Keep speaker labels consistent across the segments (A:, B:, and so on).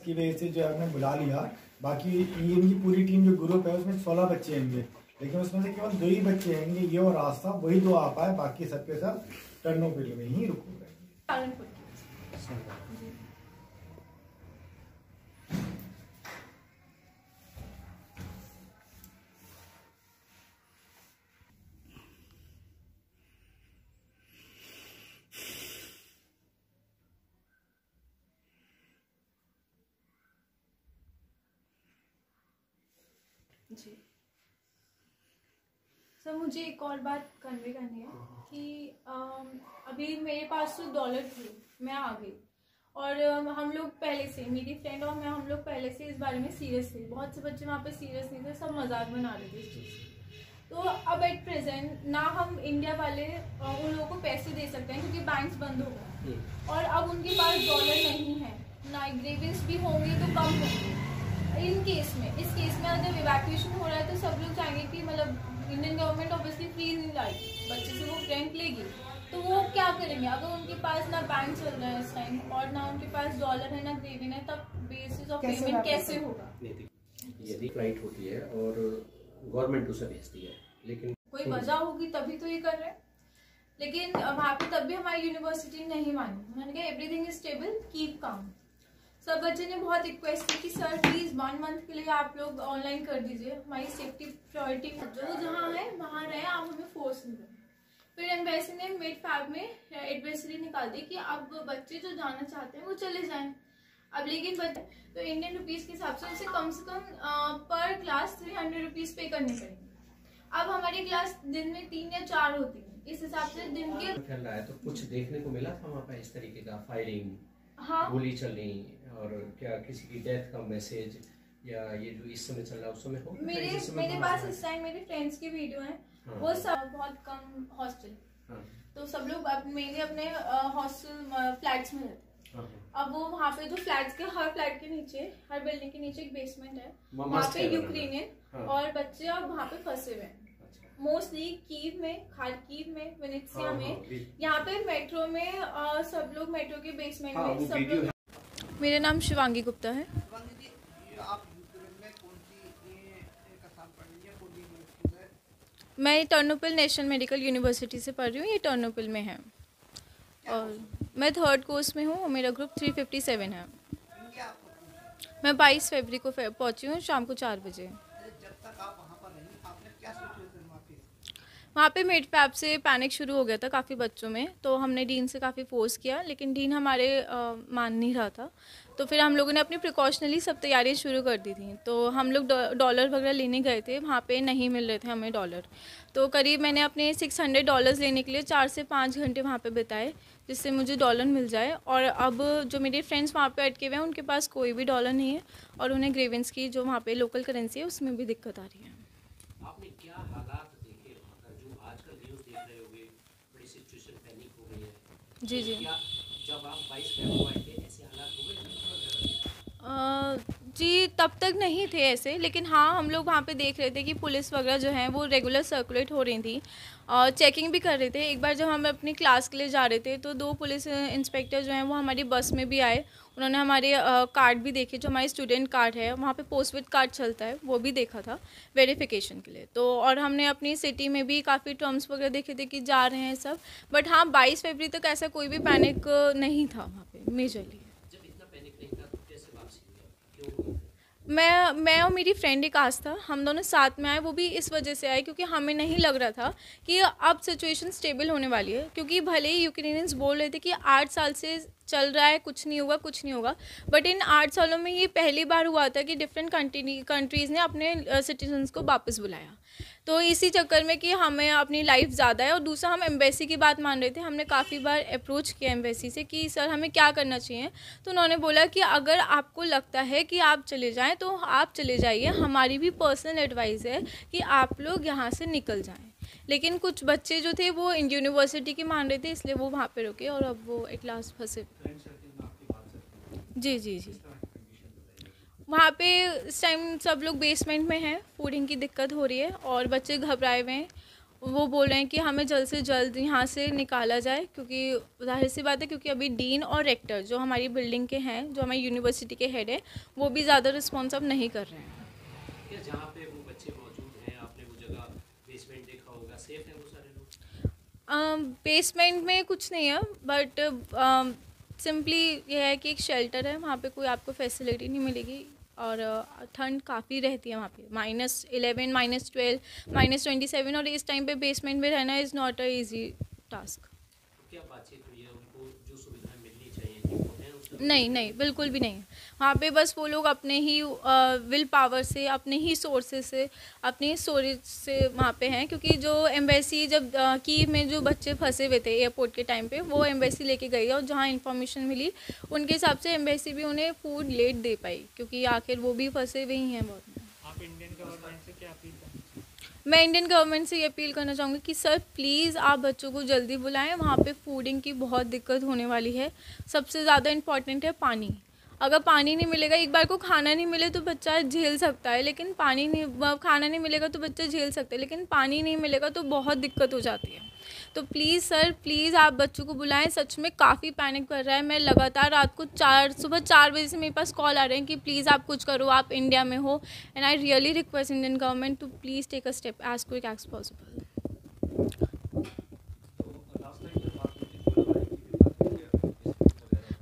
A: की वजह से जो हमने बुला लिया। बाकी ये इनकी पूरी टीम जो ग्रुप है उसमें 16 बच्चे होंगे, लेकिन उसमें से केवल 2 ही बच्चे आएंगे, ये और रास्ता, वही 2 आ पाए, बाकी सबके सब टर्नोपिल में ही रुक गए।
B: जी सर, मुझे एक और बात कन्वे करनी है कि अभी मेरे पास तो डॉलर थे, मैं आ गई और हम लोग पहले से, मेरी फ्रेंड और मैं, हम लोग पहले से इस बारे में सीरियस थे। बहुत से बच्चे वहाँ पे सीरियस नहीं थे, सब मजाक बना रहे थे इस चीज़। तो अब एट प्रेजेंट ना हम इंडिया वाले उन लोगों को पैसे दे सकते हैं क्योंकि बैंक्स बंद हो गए और अब उनके पास डॉलर नहीं है, ना ग्रेवेंस भी होंगे तो कम होंगे। इस केस में अगर इवैक्यूएशन हो रहा है तो सब लोग चाहेंगे कि मतलब इंडियन गवर्नमेंट ऑब्वियसली फ्री नहीं लाएगी, बच्चे से वो रेंट लेगी, तो वो क्या करेंगे अगर उनके पास ना बैंक चल रहा है इस टाइम और ना उनके पास डॉलर है ना ग्रेविन है, तब बेसिस ऑफ पेमेंट कैसे होगा?
C: यदि फ्लाइट होती है और गवर्नमेंट उसे भेजती है, लेकिन
B: कोई वजह होगी तभी तो ये कर रहे हैं। लेकिन वहाँ पे तब भी हमारी यूनिवर्सिटी नहीं मानी, उन्होंने कहा everything is stable, keep calm. सब बच्चे ने बहुत रिक्वेस्ट की कि सर प्लीज 1 मंथ के लिए आप लोग ऑनलाइन कर दीजिए, हमारी सेफ्टी प्रायोरिटी जो जहाँ है वहाँ रहे, आप हमें फोर्स नहीं करें। फिर एम्बेसी ने मेड फैब में एडवाइजरी निकाल दी कि अब बच्चे जो जाना चाहते हैं वो चले जाएं। अब लेकिन तो इंडियन रुपीज के हिसाब से उसे कम पर क्लास 300 रुपीज पे करने पड़ेंगे। अब हमारी क्लास दिन में 3 या 4 होती है, इस हिसाब से दिन के
C: चल रहा है। तो कुछ देखने को मिला था वहाँ पे इस तरीके का फायरिंग,
B: हाँ,
C: गोली चलनी और क्या किसी की डेथ का मैसेज, या ये जो इस समय चल रहा है उस समय हो?
B: मेरे पास इस टाइम मेरे फ्रेंड्स की वीडियो है। हाँ। वो सब बहुत कम हॉस्टल। हाँ। तो सब लोग मेनली अपने हॉस्टल फ्लैट्स में रहते हैं। हाँ। अब वो वहाँ पे जो फ्लैट्स के हर फ्लैट के नीचे, हर बिल्डिंग के नीचे एक बेसमेंट है, वहाँ पे यूक्रेनियन। हाँ। और बच्चे अब वहाँ पे फंसे हुए हैं मोस्टली कीव में, खार्किव में, वेनेत्सिया में। यहाँ पे मेट्रो में सब लोग मेट्रो के बेसमेंट में सब लोग। मेरा नाम शिवांगी गुप्ता है। मैं टर्नोपिल नेशनल मेडिकल यूनिवर्सिटी से पढ़ रही हूँ, ये टर्नोपिल में है और मैं 3rd कोर्स में हूँ और मेरा ग्रुप 357 है। मैं 22 फरवरी को पहुँची हूँ शाम को 4 बजे। वहाँ पे मेड फैब से पैनिक शुरू हो गया था काफ़ी बच्चों में, तो हमने डीन से काफ़ी फोर्स किया, लेकिन डीन हमारे मान नहीं रहा था। तो फिर हम लोगों ने अपनी प्रिकॉशनली सब तैयारियां शुरू कर दी थी। तो हम लोग डॉलर वगैरह लेने गए थे, वहाँ पे नहीं मिल रहे थे हमें डॉलर। तो करीब मैंने अपने $600 लेने के लिए 4 से 5 घंटे वहाँ पे बिताए, जिससे मुझे डॉलर मिल जाए। और अब जो मेरे फ्रेंड्स वहाँ पे अटके हुए हैं उनके पास कोई भी डॉलर नहीं है और उन्हें ग्रेवेंस की जो वहाँ पे लोकल करेंसी है उसमें भी दिक्कत आ रही है।
C: आपने क्या हालात देखे वहाँ का, जो आजकल न्यूज़ देख रहे होंगे, बड़ी सिचुएशन पैनिक हो गई है?
B: जी जी।
C: क्या जब आप 22 फरवरी को आए थे ऐसे हालात हो गए?
B: जी तब तक नहीं थे ऐसे, लेकिन हाँ हम लोग वहाँ पे देख रहे थे कि पुलिस वगैरह जो है वो रेगुलर सर्कुलेट हो रही थी और चेकिंग भी कर रहे थे। एक बार जब हम अपनी क्लास के लिए जा रहे थे तो 2 पुलिस इंस्पेक्टर जो हैं वो हमारी बस में भी आए, उन्होंने हमारे कार्ड भी देखे, जो हमारे स्टूडेंट कार्ड है, वहाँ पे पोस्टविद कार्ड चलता है, वो भी देखा था वेरिफिकेशन के लिए। तो और हमने अपनी सिटी में भी काफ़ी टर्म्स वगैरह देखे थे कि जा रहे हैं सब, बट हाँ 22 फरवरी तक ऐसा कोई भी पैनिक नहीं था वहाँ पे मेजरली। मैं और मेरी फ्रेंड एक आस्था, हम दोनों साथ में आए, वो भी इस वजह से आए क्योंकि हमें नहीं लग रहा था कि अब सिचुएशन स्टेबल होने वाली है। क्योंकि भले ही यूक्रेनियंस बोल रहे थे कि 8 साल से चल रहा है, कुछ नहीं होगा कुछ नहीं होगा, बट इन 8 सालों में ये पहली बार हुआ था कि डिफरेंट कंट्रीज़ ने अपने सिटीजन्स को वापस बुलाया। तो इसी चक्कर में कि हमें अपनी लाइफ ज़्यादा है, और दूसरा हम एम्बेसी की बात मान रहे थे। हमने काफ़ी बार अप्रोच किया एम्बेसी से कि सर हमें क्या करना चाहिए, तो उन्होंने बोला कि अगर आपको लगता है कि आप चले जाएं तो आप चले जाइए, हमारी भी पर्सनल एडवाइस है कि आप लोग यहाँ से निकल जाएं। लेकिन कुछ बच्चे जो थे वो यूनिवर्सिटी की मान रहे थे, इसलिए वो वहाँ पे रुके और अब वो एक लास्ट फंसे। जी जी जी। वहाँ पे इस टाइम सब लोग बेसमेंट में हैं, फूडिंग की दिक्कत हो रही है और बच्चे घबराए हुए हैं, वो बोल रहे हैं कि हमें जल्द से जल्द यहाँ से निकाला जाए, क्योंकि जाहिर सी बात है क्योंकि अभी डीन और रेक्टर जो हमारी बिल्डिंग के हैं, जो हमारी यूनिवर्सिटी के हेड है, वो भी ज़्यादा रिस्पॉन्स अब नहीं कर रहे हैं।
C: क्या जहाँ पे वो बच्चे मौजूद हैं, आपने वो जगह बेसमेंट देखा होगा, सेफ हैं वो सारे लोग?
B: बेसमेंट में कुछ नहीं है, बट सिंपली यह है कि एक शेल्टर है, वहाँ पे कोई आपको फैसिलिटी नहीं मिलेगी, और ठंड काफ़ी रहती है वहाँ पे, -11, -12, -27, और इस टाइम पे बेसमेंट में रहना is not a easy task.
C: क्या बातचीत हुई है, उनको जो सुविधाएं मिलनी चाहिए थी वो हैं उस समय?
B: नहीं, बिल्कुल भी नहीं। वहाँ पे बस वो लोग अपने ही विल पावर से, अपने ही सोर्सेज से, अपनी ही स्टोरेज से वहाँ पे हैं, क्योंकि जो एम्बेसी जब कीव में जो बच्चे फंसे हुए थे एयरपोर्ट के टाइम पे, वो एम्बेसी लेके गई है, और जहाँ इन्फॉर्मेशन मिली उनके हिसाब से एम्बेसी भी उन्हें फूड लेट दे पाई, क्योंकि आखिर वो भी फंसे हुए ही हैं बहुत।
D: आप इंडियन गवर्नमेंट से क्या अपील करना चाहते हैं?
B: मैं इंडियन गवर्नमेंट से ये अपील करना चाहूँगी कि सर प्लीज़ आप बच्चों को जल्दी बुलाएं, वहाँ पे फूडिंग की बहुत दिक्कत होने वाली है। सबसे ज़्यादा इम्पॉर्टेंट है पानी। अगर पानी नहीं मिलेगा, एक बार को खाना नहीं मिले तो बच्चा झेल सकता है, लेकिन खाना नहीं मिलेगा तो बच्चा झेल सकता है, लेकिन पानी नहीं मिलेगा तो बहुत दिक्कत हो जाती है। तो प्लीज़ सर, प्लीज़ आप बच्चों को बुलाएं, सच में काफ़ी पैनिक कर रहा है। मैं लगातार रात को सुबह 4 बजे से मेरे पास कॉल आ रहे हैं कि प्लीज़ आप कुछ करो, आप इंडिया में हो, and I really request Indian government to please take a step as quick as possible.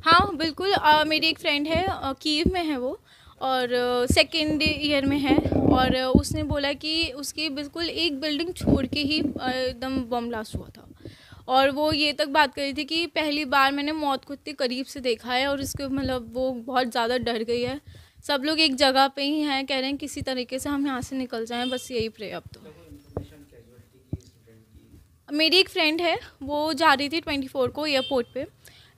B: हाँ बिल्कुल, मेरी एक फ्रेंड है, कीव में है वो, और सेकेंड ईयर में है, और उसने बोला कि उसकी बिल्कुल एक बिल्डिंग छोड़ के ही एकदम बम ब्लास्ट हुआ था, और वो ये तक बात करी थी कि पहली बार मैंने मौत को इतने करीब से देखा है, और इसके मतलब वो बहुत ज़्यादा डर गई है। सब लोग एक जगह पे ही हैं, कह रहे हैं किसी तरीके से हम यहाँ से निकल जाएं, बस यही प्रे अब तो। मेरी एक फ्रेंड है, वो जा रही थी 24 को एयरपोर्ट पे,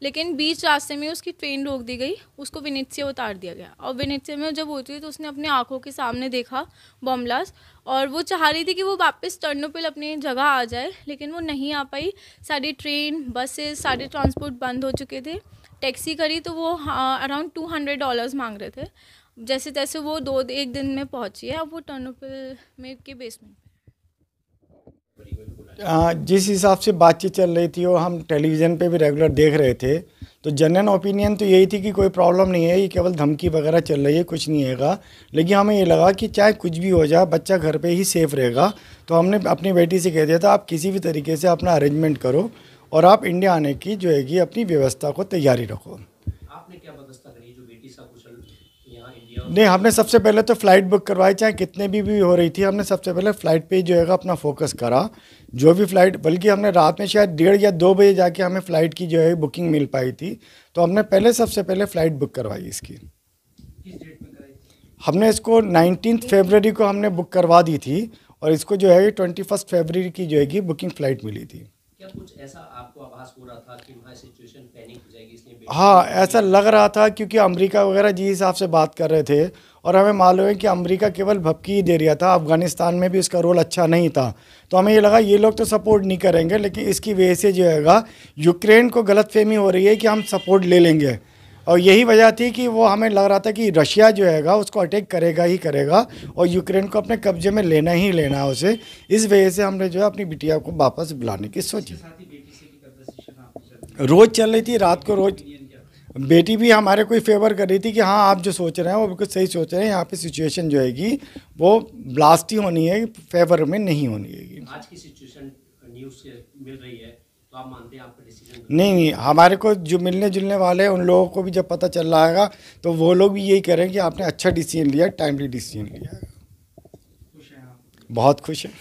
B: लेकिन बीच रास्ते में उसकी ट्रेन रोक दी गई, उसको वेनेत्सिया उतार दिया गया, और वेनेत्सिया में जब होती है तो उसने अपनी आंखों के सामने देखा बम ब्लास्ट, और वो चाह रही थी कि वो वापस टर्नोपिल अपनी जगह आ जाए, लेकिन वो नहीं आ पाई। सारी ट्रेन, बसेस, सारे ट्रांसपोर्ट बंद हो चुके थे। टैक्सी करी तो वो अराउंड $200 मांग रहे थे। जैसे तैसे वो 1 दिन में पहुंची है, अब वो टर्नोपिल में के बेसमेंट।
A: जिस हिसाब से बातचीत चल रही थी वो हम टेलीविज़न पे भी रेगुलर देख रहे थे, तो जनरल ओपिनियन तो यही थी कि कोई प्रॉब्लम नहीं है, ये केवल धमकी वगैरह चल रही है, कुछ नहीं हैगा। लेकिन हमें ये लगा कि चाहे कुछ भी हो जाए, बच्चा घर पे ही सेफ़ रहेगा। तो हमने अपनी बेटी से कह दिया था आप किसी भी तरीके से अपना अरेंजमेंट करो, और आप इंडिया आने की जो है अपनी व्यवस्था को तैयारी रखो।
C: आपने क्या व्यवस्था करी जो बेटी सकुशल यहाँ इंडिया?
A: नहीं, हमने सबसे पहले तो फ़्लाइट बुक करवाई, चाहे कितने भी हो रही थी, हमने सबसे पहले फ़्लाइट पे जो है अपना फोकस करा। जो भी फ़्लाइट, बल्कि हमने रात में शायद 1:30 या 2 बजे जाके हमें फ़्लाइट की जो है बुकिंग मिल पाई थी, तो हमने सबसे पहले फ़्लाइट बुक करवाई इसकी।
C: किस डेट में कराई?
A: हमने इसको 19 फरवरी को हमने बुक करवा दी थी, और इसको जो है 21 फरवरी की जो है बुकिंग फ़्लाइट मिली थी।
C: क्या कुछ ऐसा आपको आभास हो रहा था कि वहाँ सिचुएशन पैनिक हो जाएगी इसलिए?
A: हाँ, ऐसा लग रहा था, क्योंकि अमेरिका वगैरह जिस हिसाब से बात कर रहे थे, और हमें मालूम है कि अमेरिका केवल भपकी ही दे रहा था, अफ़गानिस्तान में भी उसका रोल अच्छा नहीं था। तो हमें ये लगा ये लोग तो सपोर्ट नहीं करेंगे, लेकिन इसकी वजह से जो है यूक्रेन को गलतफहमी हो रही है कि हम सपोर्ट ले लेंगे, और यही वजह थी कि वो हमें लग रहा था कि रशिया जो है उसको अटैक करेगा ही करेगा, और यूक्रेन को अपने कब्जे में लेना ही लेना है उसे। इस वजह से हमने जो है अपनी बिटिया को वापस बुलाने की सोची। रोज़ चल रही थी, रात को रोज़ बेटी भी हमारे कोई फेवर कर रही थी कि हाँ आप जो सोच रहे हैं वो बिल्कुल सही सोच रहे हैं, यहाँ पे सिचुएशन जो है वो ब्लास्ट ही होनी है, फेवर में नहीं होनी है।
C: आज की सिचुएशन न्यूज़ से मिल रही है, तो आप मानते हैं आपका डिसीजन?
A: नहीं, हमारे को जो मिलने जुलने वाले हैं उन लोगों को भी जब पता चल रहा है तो वो लोग भी यही कह रहे हैं कि आपने अच्छा डिसीजन लिया, टाइमली डिसीजन लिया।
D: खुश हैं आप?
A: बहुत खुश है।